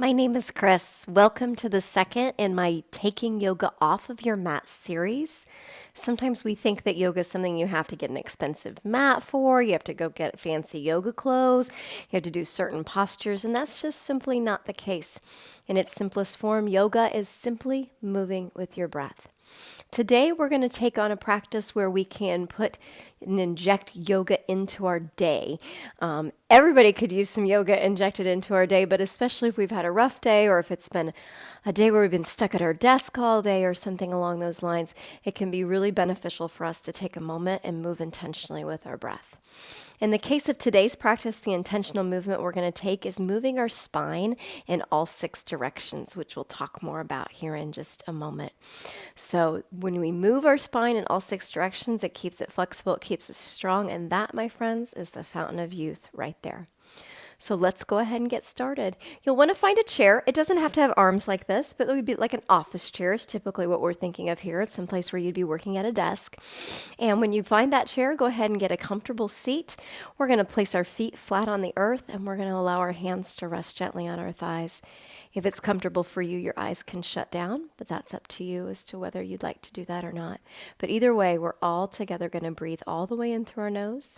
My name is Chris. Welcome to the second in my Taking Yoga Off of Your Mat series. Sometimes we think that yoga is something you have to get an expensive mat for, you have to go get fancy yoga clothes, you have to do certain postures, and that's just simply not the case. In its simplest form, yoga is simply moving with your breath. Today, we're going to take on a practice where we can put and inject yoga into our day. Everybody could use some yoga injected into our day, but especially if we've had a rough day or if it's been a day where we've been stuck at our desk all day or something along those lines, it can be really beneficial for us to take a moment and move intentionally with our breath. In the case of today's practice, the intentional movement we're going to take is moving our spine in all 6 directions, which we'll talk more about here in just a moment. So when we move our spine in all 6 directions, it keeps it flexible, it keeps it strong, and that, my friends, is the fountain of youth right there. So let's go ahead and get started. You'll want to find a chair. It doesn't have to have arms like this, but it would be like an office chair is typically what we're thinking of here. It's someplace where you'd be working at a desk. And when you find that chair, go ahead and get a comfortable seat. We're going to place our feet flat on the earth, and we're going to allow our hands to rest gently on our thighs. If it's comfortable for you, your eyes can shut down, but that's up to you as to whether you'd like to do that or not. But either way, we're all together going to breathe all the way in through our nose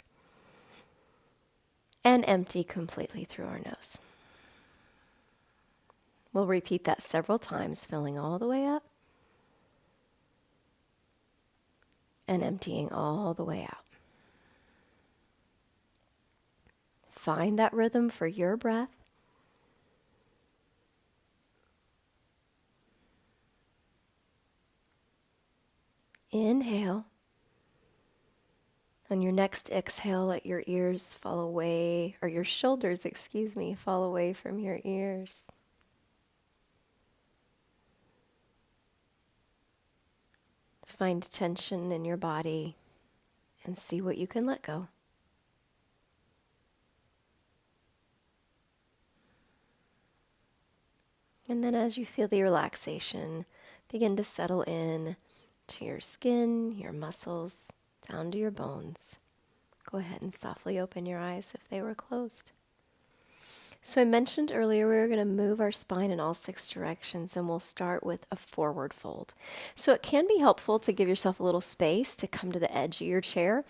and empty completely through our nose. We'll repeat that several times, filling all the way up and emptying all the way out. Find that rhythm for your breath. Inhale. On your next exhale, let your ears fall away, or your shoulders, fall away from your ears. Find tension in your body and see what you can let go. And then as you feel the relaxation, begin to settle in to your skin, your muscles, down to your bones. Go ahead and softly open your eyes if they were closed. So I mentioned earlier we were going to move our spine in all 6 directions, and we'll start with a forward fold. So it can be helpful to give yourself a little space to come to the edge of your chair.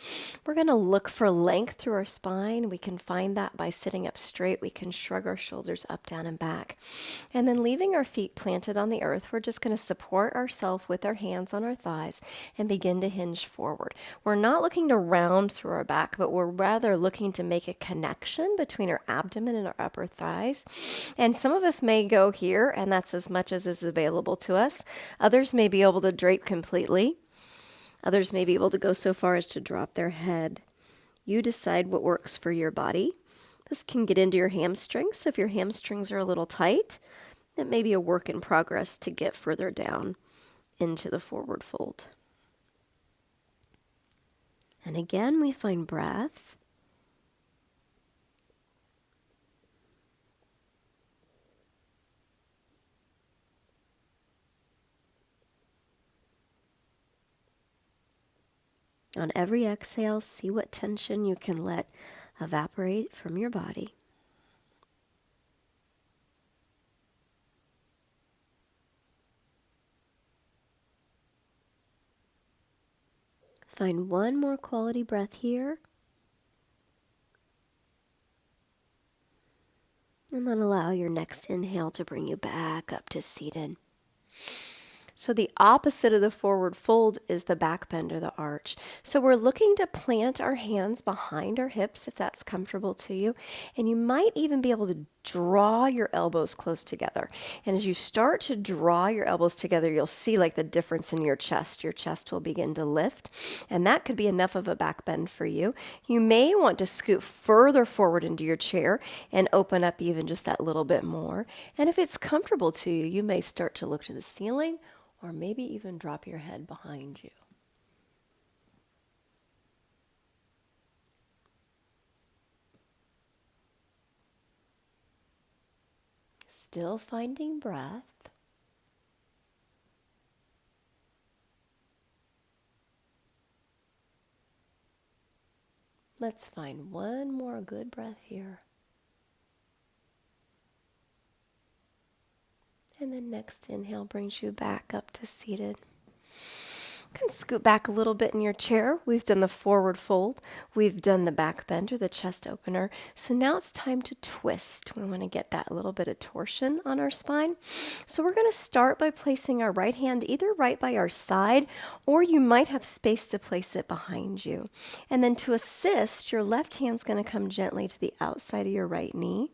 We're going to look for length through our spine. We can find that by sitting up straight. We can shrug our shoulders up, down, and back. And then leaving our feet planted on the earth, we're just going to support ourselves with our hands on our thighs and begin to hinge forward. We're not looking to round through our back, but we're rather looking to make a connection between our abdomen and our upper thighs. And some of us may go here, and that's as much as is available to us. Others may be able to drape completely. Others may be able to go so far as to drop their head. You decide what works for your body. This can get into your hamstrings, so if your hamstrings are a little tight, it may be a work in progress to get further down into the forward fold. And again, we find breath. On every exhale, see what tension you can let evaporate from your body. Find one more quality breath here. And then allow your next inhale to bring you back up to seated. So the opposite of the forward fold is the back bend or the arch. So we're looking to plant our hands behind our hips if that's comfortable to you. And you might even be able to draw your elbows close together. And as you start to draw your elbows together, you'll see like the difference in your chest. Your chest will begin to lift. And that could be enough of a back bend for you. You may want to scoot further forward into your chair and open up even just that little bit more. And if it's comfortable to you, you may start to look to the ceiling, or maybe even drop your head behind you. Still finding breath. Let's find one more good breath here. And then next inhale brings you back up to seated. You can scoot back a little bit in your chair. We've done the forward fold. We've done the back bend or the chest opener. So now it's time to twist. We want to get that little bit of torsion on our spine. So we're going to start by placing our right hand either right by our side, or you might have space to place it behind you. And then to assist, your left hand's going to come gently to the outside of your right knee.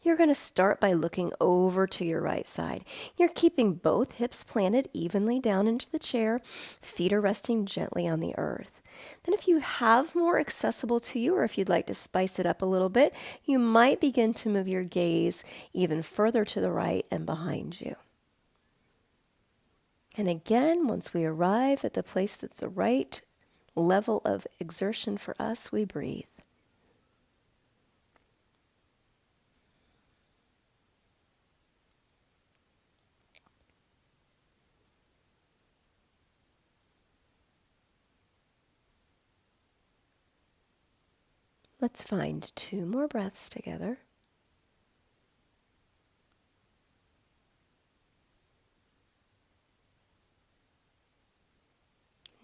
You're going to start by looking over to your right side. You're keeping both hips planted evenly down into the chair. Feet are resting gently on the earth. Then if you have more accessible to you, or if you'd like to spice it up a little bit, you might begin to move your gaze even further to the right and behind you. And again, once we arrive at the place that's the right level of exertion for us, we breathe. Let's find 2 more breaths together.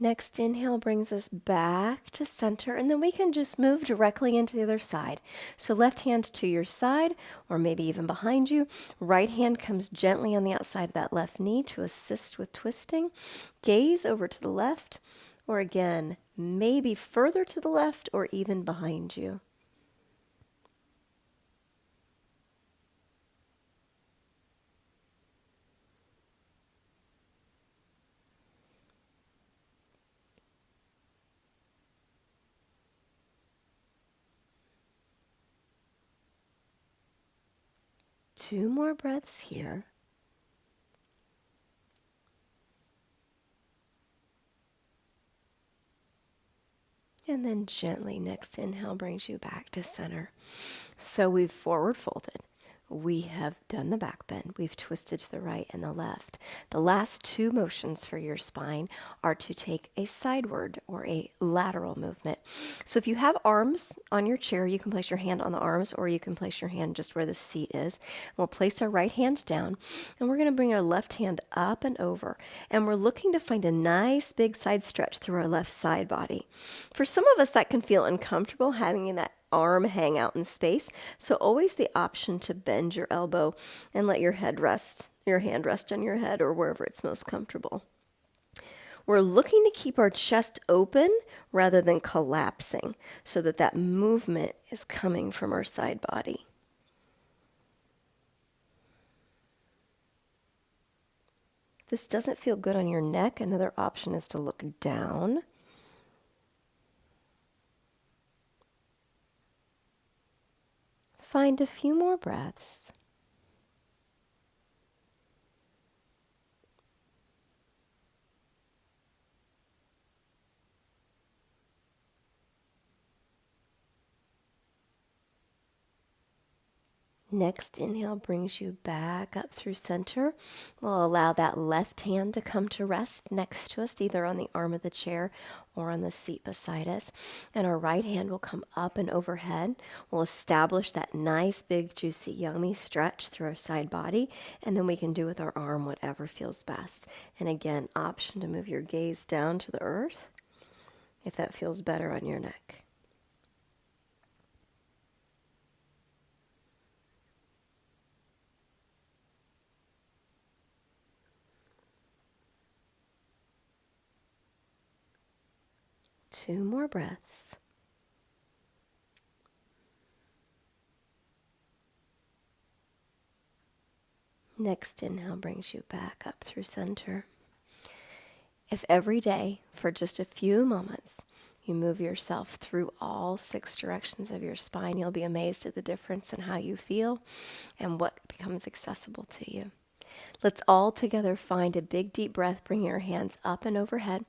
Next inhale brings us back to center, and then we can just move directly into the other side. So left hand to your side, or maybe even behind you. Right hand comes gently on the outside of that left knee to assist with twisting. Gaze over to the left, or again, maybe further to the left or even behind you. Two more breaths here. And then gently, next inhale brings you back to center. So we've forward folded. We have done the back bend. We've twisted to the right and the left. The last 2 motions for your spine are to take a sideward or a lateral movement. So if you have arms on your chair, you can place your hand on the arms, or you can place your hand just where the seat is. We'll place our right hand down, and we're going to bring our left hand up and over. And we're looking to find a nice big side stretch through our left side body. For some of us, that can feel uncomfortable, having that arm hang out in space. So always the option to bend your elbow and let your hand rest on your head or wherever it's most comfortable. We're looking to keep our chest open rather than collapsing, so that movement is coming from our side body. If this doesn't feel good on your neck, another option is to look down. Find a few more breaths. Next inhale brings you back up through center. We'll allow that left hand to come to rest next to us, either on the arm of the chair or on the seat beside us. And our right hand will come up and overhead. We'll establish that nice, big, juicy, yummy stretch through our side body. And then we can do with our arm whatever feels best. And again, option to move your gaze down to the earth if that feels better on your neck. Two more breaths. Next inhale brings you back up through center. If every day, for just a few moments, you move yourself through all 6 directions of your spine, you'll be amazed at the difference in how you feel and what becomes accessible to you. Let's all together find a big deep breath. Bring your hands up and overhead.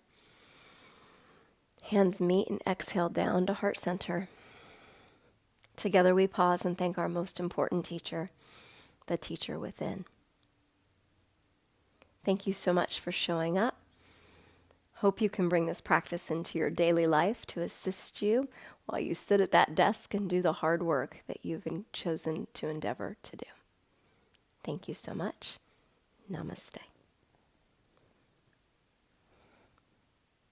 Hands meet and exhale down to heart center. Together we pause and thank our most important teacher, the teacher within. Thank you so much for showing up. Hope you can bring this practice into your daily life to assist you while you sit at that desk and do the hard work that you've chosen to endeavor to do. Thank you so much. Namaste.